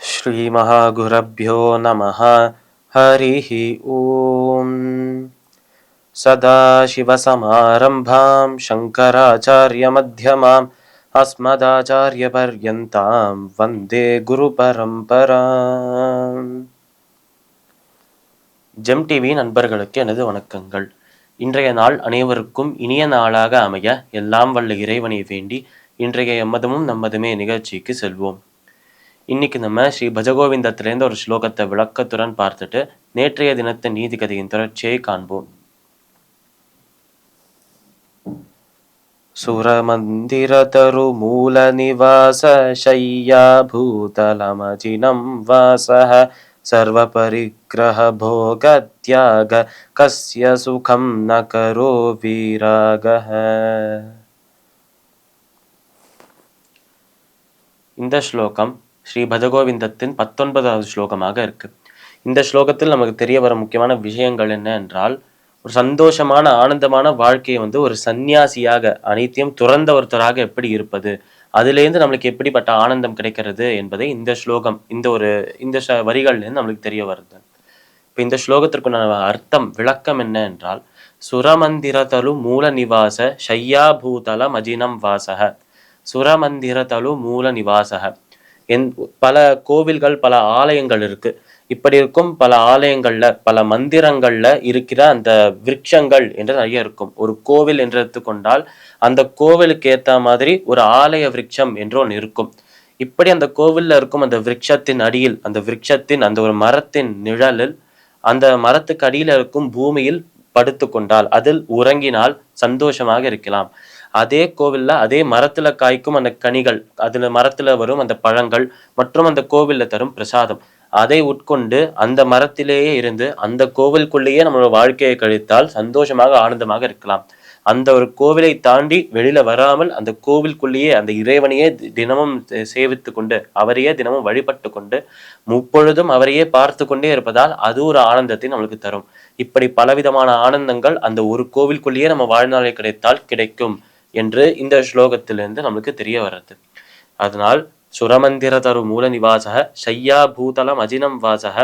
ஸ்ரீ மகாகுரப்யோ நமஹ. ஹரிஹி ஓம். சதாசிவசமாரம்பாம் சங்கராச்சார்ய மத்யமாம் அஸ்மதாச்சார்ய பர்யந்தாம் வந்தே குரு பரம்பராம். GeM TV நண்பர்களுக்கு எனது வணக்கங்கள். இன்றைய நாள் அனைவருக்கும் இனிய நாளாக அமைய எல்லாம் வல்ல இறைவனை வேண்டி இன்றைய எம்மதமும் நம்மதுமே நிகழ்ச்சிக்கு செல்வோம். இன்னைக்கு நம்ம ஸ்ரீ பஜகோவிந்தத்திலேருந்து ஒரு ஸ்லோகத்தை விளக்கத்துடன் பார்த்துட்டு நேற்றைய தினத்தின் நீதி கதையின் தொடர்ச்சியை காண்போம். சுரமந்திரதரு மூல நிவாச ஷய்யா பூதலமஜினம் வாசஹ சர்வ பரிக்ரஹ போக தியாக கஸ்ய சுகம் ந கரோ வீராகஹ. இந்த ஸ்லோகம் ஸ்ரீ பஜகோவிந்தத்தின் 19வது ஸ்லோகமாக இருக்கு. இந்த ஸ்லோகத்தில் நமக்கு தெரிய வர முக்கியமான விஷயங்கள் என்ன என்றால், ஒரு சந்தோஷமான ஆனந்தமான வாழ்க்கையை ஒரு சந்நியாசியாக அனைத்தையும் துறந்த ஒருத்தராக எப்படி இருப்பது, அதுலேருந்து நம்மளுக்கு எப்படிப்பட்ட ஆனந்தம் கிடைக்கிறது என்பதை இந்த ஸ்லோகம் இந்த வரிகள்லேருந்து நம்மளுக்கு தெரிய வருது. இப்போ இந்த ஸ்லோகத்திற்குண்டான அர்த்தம் விளக்கம் என்ன என்றால், சுரமந்திரதலு மூல நிவாச ஷய்யாபூதல மஜினம் வாசக. சுரமந்திரதலு மூல நிவாசக. பல கோவில்கள் பல ஆலயங்கள் இருக்கு. இப்படி இருக்கும் பல ஆலயங்கள்ல பல மந்திரங்கள்ல இருக்கிற அந்த விருட்சங்கள் என்று நிறைய இருக்கும். ஒரு கோவில் என்று எடுத்துக்கொண்டால் அந்த கோவிலுக்கு ஏத்த மாதிரி ஒரு ஆலய விருட்சம் என்று ஒன்று இருக்கும். இப்படி அந்த கோவில்ல இருக்கும் அந்த விருட்சத்தின் அடியில், அந்த விருட்சத்தின் அந்த ஒரு மரத்தின் நிழலில், அந்த மரத்துக்கு அடியில இருக்கும் பூமியில் படுத்து கொண்டால், அதில் உறங்கினால் சந்தோஷமாக இருக்கலாம். அதே கோவில்ல அதே மரத்துல காய்க்கும் அந்த கனிகள், அதுல மரத்துல வரும் அந்த பழங்கள் மற்றும் அந்த கோவில்ல தரும் பிரசாதம், அதை உட்கொண்டு அந்த மரத்திலேயே இருந்து அந்த கோவிலுக்குள்ளேயே நம்மளோட வாழ்க்கையை கழித்தால் சந்தோஷமாக ஆனந்தமாக இருக்கலாம். அந்த ஒரு கோவிலை தாண்டி வெளியில வராமல் அந்த கோவிலுக்குள்ளேயே அந்த இறைவனையே தினமும் சேவித்து கொண்டு அவரையே தினமும் வழிபட்டு கொண்டு முப்பொழுதும் அவரையே பார்த்து கொண்டே இருப்பதால் அது ஒரு ஆனந்தத்தை நம்மளுக்கு தரும். இப்படி பலவிதமான ஆனந்தங்கள் அந்த ஒரு கோவிலுக்குள்ளேயே நம்ம வாழ்நாளை கிடைத்தால் கிடைக்கும் என்று இந்த ஸ்லோகத்திலிருந்து நம்மளுக்கு தெரிய வர்றது. அதனால் சுரமந்திர தரு மூல நிவாசக ஷய்யா பூதலம் அஜினம் வாசக.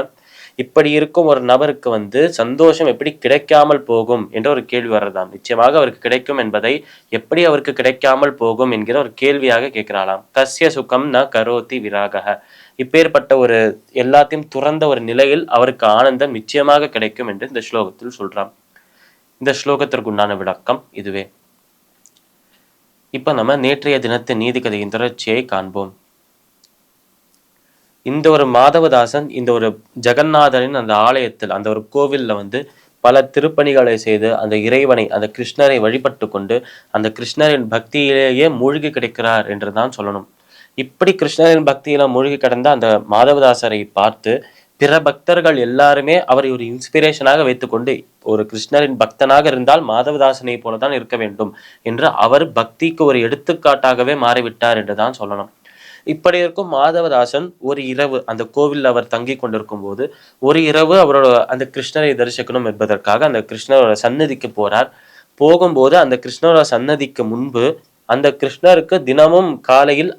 இப்படி இருக்கும் ஒரு நபருக்கு சந்தோஷம் எப்படி கிடைக்காமல் போகும் என்ற ஒரு கேள்வி வர்றதாம். நிச்சயமாக அவருக்கு கிடைக்கும் என்பதை எப்படி அவருக்கு கிடைக்காமல் போகும் என்கிற ஒரு கேள்வியாக கேட்கிறாளாம். கஸ்ய சுகம் ந கரோதி விராகக. இப்பேற்பட்ட ஒரு எல்லாத்தையும் துறந்த ஒரு நிலையில் அவருக்கு ஆனந்தம் நிச்சயமாக கிடைக்கும் என்று இந்த ஸ்லோகத்தில் சொல்றான். இந்த ஸ்லோகத்திற்குண்டான விளக்கம் இதுவே. இப்ப நம்ம நேற்றைய தினத்தின் நீதி கதையின் தொடர்ச்சியை காண்போம். இந்த ஒரு மாதவதாசன் இந்த ஒரு ஜெகநாதரின் அந்த ஆலயத்தில் அந்த ஒரு கோவில்ல பல திருப்பணிகளை செய்து அந்த இறைவனை அந்த கிருஷ்ணரை வழிபட்டு கொண்டு அந்த கிருஷ்ணரின் பக்தியிலேயே மூழ்கி கிடைக்கிறார் என்றுதான் சொல்லணும். இப்படி கிருஷ்ணரின் பக்தியில மூழ்கி கிடந்த அந்த மாதவதாசரை பார்த்து பிற பக்தர்கள் எல்லாருமே அவரை ஒரு இன்ஸ்பிரேஷனாக வைத்துக்கொண்டு, ஒரு கிருஷ்ணரின் பக்தனாக இருந்தால் மாதவதாசனை போலதான் இருக்க வேண்டும் என்று அவர் பக்திக்கு ஒரு எடுத்துக்காட்டாகவே மாறிவிட்டார் என்றுதான் சொல்லணும். இப்படி இருக்கும் மாதவதாசன் ஒரு இரவு அந்த கோவில்ல அவர் தங்கி கொண்டிருக்கும் போது ஒரு இரவு அவரோட அந்த கிருஷ்ணரை தரிசிக்கணும் என்பதற்காக அந்த கிருஷ்ணரோட சன்னதிக்கு போறார். போகும்போது அந்த கிருஷ்ணரோட சன்னதிக்கு முன்பு அந்த கிருஷ்ணருக்கு தினமும் காலையில்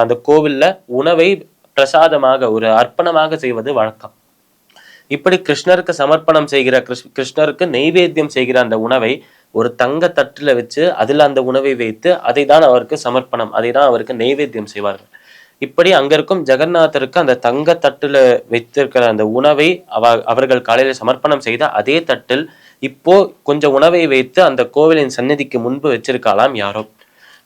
அந்த கோவில்ல உணவை பிரசாதமாக ஒரு அர்ப்பணமாக செய்வது வழக்கம். இப்படி கிருஷ்ணருக்கு சமர்ப்பணம் செய்கிற கிருஷ்ணருக்கு நெய்வேத்தியம் செய்கிற அந்த உணவை ஒரு தங்க தட்டுல வச்சு அதில் அந்த உணவை வைத்து அதை தான் அவருக்கு சமர்ப்பணம், அதை தான் அவருக்கு நெய்வேத்தியம் செய்வார்கள். இப்படி அங்க இருக்கும் ஜெகநாதருக்கு அந்த தங்க தட்டுல வைத்திருக்கிற அந்த உணவை அவர்கள் காலையில சமர்ப்பணம் செய்த அதே தட்டில் இப்போ கொஞ்சம் உணவை வைத்து அந்த கோவிலின் சந்நிதிக்கு முன்பு வச்சிருக்கலாம் யாரோ.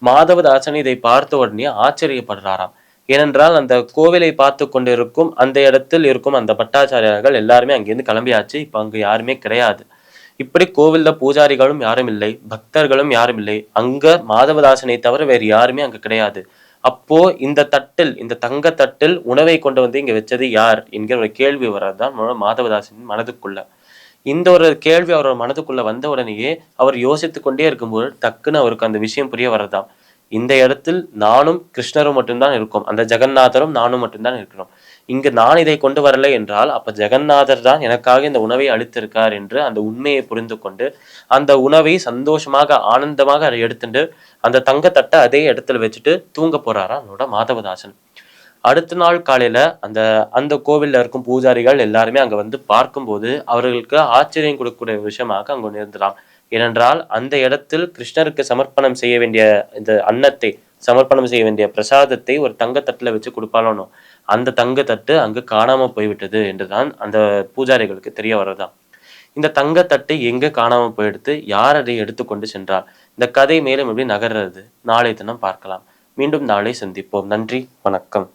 மாதவதாசன் இதை பார்த்த உடனே ஆச்சரியப்படுறாராம். ஏனென்றால் அந்த கோவிலை பார்த்து கொண்டிருக்கும் அந்த இடத்தில் இருக்கும் அந்த பட்டாச்சாரியர்கள் எல்லாருமே அங்கிருந்து கிளம்பியாச்சு. இப்ப அங்கு யாருமே கிடையாது. இப்படி கோவில்ல பூஜாரிகளும் யாரும் இல்லை, பக்தர்களும் யாரும் இல்லை. அங்க மாதவதாசனை தவிர வேறு யாருமே அங்க கிடையாது. அப்போ இந்த தட்டில், இந்த தங்க தட்டில் உணவை கொண்டு இங்க வச்சது யார் என்கிற ஒரு கேள்வி வர்றதுதான் மாதவதாசனின் மனதுக்குள்ள. இந்த ஒரு கேள்வி அவரோட மனதுக்குள்ள வந்த உடனேயே அவர் யோசித்து கொண்டே இருக்கும்போது டக்குன்னு அவருக்கு அந்த விஷயம் புரிய வர்றதாம். இந்த இடத்தில் நானும் கிருஷ்ணரும் மட்டும்தான் இருக்கோம், அந்த ஜெகநாதரும் நானும் மட்டும்தான் இருக்கிறோம். இங்கு நான் இதை கொண்டு வரலை என்றால் அப்ப ஜெகநாதர் தான் எனக்காக இந்த உணவை அளித்திருக்கார் என்று அந்த உண்மையை புரிந்து கொண்டு அந்த உணவை சந்தோஷமாக ஆனந்தமாக அதை எடுத்துட்டு அந்த தங்கத்தட்டை அதே இடத்துல வச்சுட்டு தூங்க போறாரா அவனோட மாதவதாசன். அடுத்த நாள் காலையில அந்த அந்த கோவில்ல இருக்கும் பூஜாரிகள் எல்லாருமே அங்க வந்து பார்க்கும்போது அவர்களுக்கு ஆச்சரியம் கொடுக்கக்கூடிய விஷயமாக அங்கு நேர்ந்தலாம். ஏனென்றால் அந்த இடத்தில் கிருஷ்ணருக்கு சமர்ப்பணம் செய்ய வேண்டிய இந்த அன்னத்தை, சமர்ப்பணம் செய்ய வேண்டிய பிரசாதத்தை ஒரு தங்கத்தட்டுல வச்சு கொடுப்பாலும் அந்த தங்கத்தட்டு அங்கு காணாம போய்விட்டது என்றுதான் அந்த பூஜாரிகளுக்கு தெரிய வரதான். இந்த தங்கத்தட்டு எங்க காணாம போயிடுத்து, யார் அதை எடுத்துக்கொண்டு சென்றார், இந்த கதை மேலும் எப்படி நகர்றது நாளை தினம் பார்க்கலாம். மீண்டும் நாளை சந்திப்போம். நன்றி, வணக்கம்.